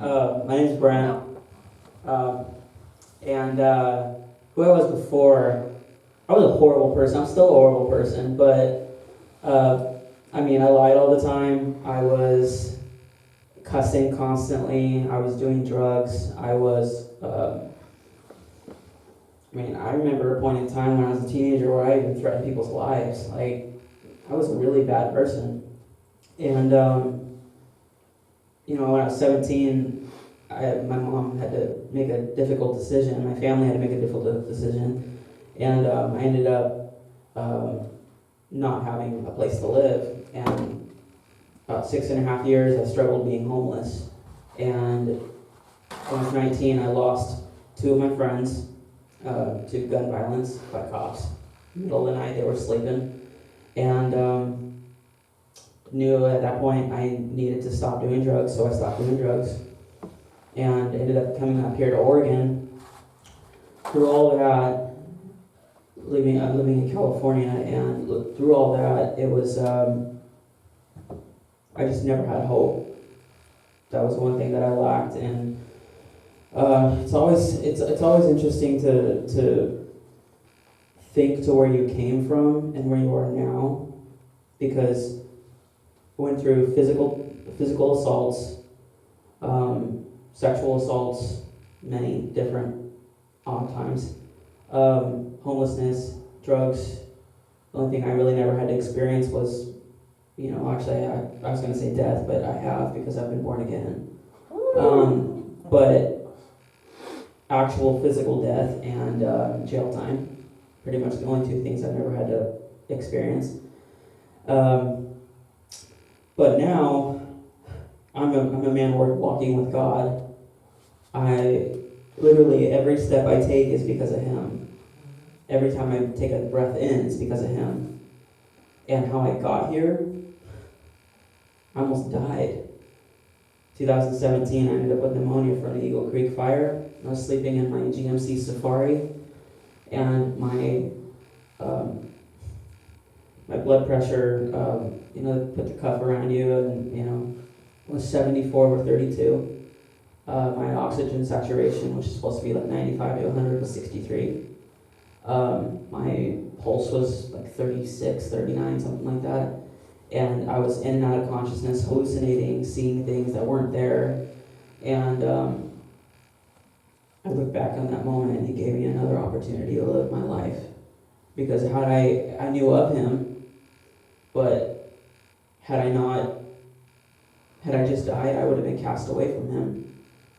My name's Brent. Um, and who I was before, I was a horrible person. I'm still a horrible person, but I lied all the time. I was cussing constantly. I was doing drugs. I remember a point in time when I was a teenager where I even threatened people's lives. Like, I was a really bad person. And, when I was 17, my mom had to make a difficult decision. My family had to make a difficult decision. And I ended up not having a place to live. And about 6.5 years, I struggled being homeless. And when I was 19, I lost two of my friends to gun violence by cops. Middle of the night, they were sleeping. And knew at that point I needed to stop doing drugs, so I stopped doing drugs. And ended up coming up here to Oregon. Through all of that, living in California, and through all that, it was I just never had hope. That was one thing that I lacked, and it's always interesting to think to where you came from and where you are now, because I went through physical assaults, sexual assaults, many different odd times, homelessness, drugs. The only thing I really never had to experience was, actually I was going to say death, but I have, because I've been born again. But actual physical death and jail time, pretty much the only two things I've never had to experience. But now, I'm a man walking with God. Literally every step I take is because of Him. Every time I take a breath in, it's because of Him. And how I got here, I almost died. 2017, I ended up with pneumonia from the Eagle Creek fire. I was sleeping in my GMC Safari, and my blood pressure, put the cuff around you, and was 74/32. My oxygen saturation, which is supposed to be like 95 to 100, was 63. My pulse was like 36, 39, something like that. And I was in and out of consciousness, hallucinating, seeing things that weren't there. And I look back on that moment, and He gave me another opportunity to live my life. Because I knew of Him, but had I just died, I would have been cast away from Him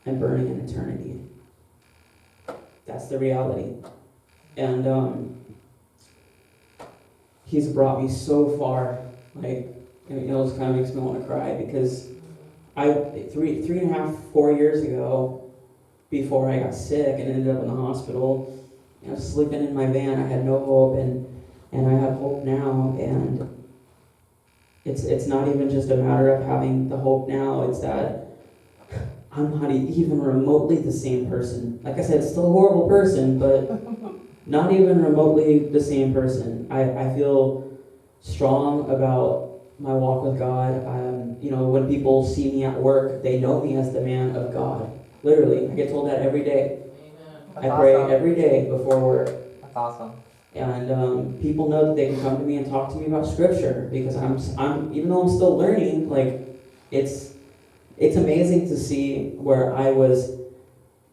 and burning in eternity. That's the reality. And He's brought me so far. Like, it almost kind of makes me want to cry, because three and a half, 4 years ago, before I got sick and ended up in the hospital, I was sleeping in my van. I had no hope, and I have hope now. And it's not even just a matter of having the hope now. It's that I'm not even remotely the same person. Like I said, still a horrible person, but not even remotely the same person. I feel strong about my walk with God. When people see me at work, they know me as the man of God. Literally, I get told that every day. That's I pray awesome. every day before work. That's awesome. And people know that they can come to me and talk to me about Scripture, because I'm even though I'm still learning, like, it's amazing to see where I was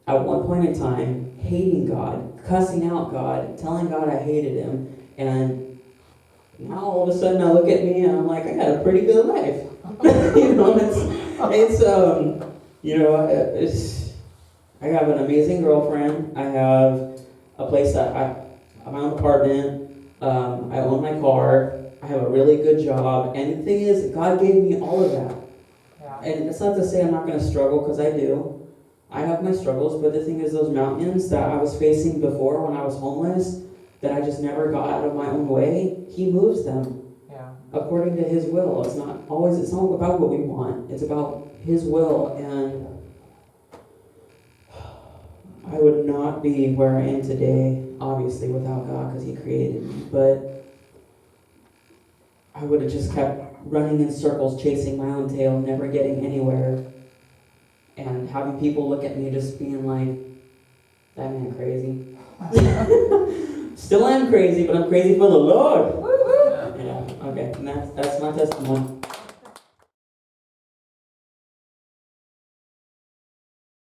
at one point in time hating God, cussing out God, telling God I hated Him, and now all of a sudden I look at me and I'm like, I got a pretty good life. I have an amazing girlfriend. I have a place that my own apartment. I own my car. I have a really good job. And the thing is, God gave me all of that. Yeah. And it's not to say I'm not going to struggle, because I do. I have my struggles, but the thing is, those mountains that I was facing before when I was homeless, that I just never got out of my own way, He moves them according to His will. It's not about what we want. It's about His will. And I would not be where I am today, obviously, without God, because He created me. But I would have just kept running in circles, chasing my own tail, never getting anywhere. and having people look at me just being like, that man crazy. Still am crazy, but I'm crazy for the Lord. Yeah, okay, and that's my testimony.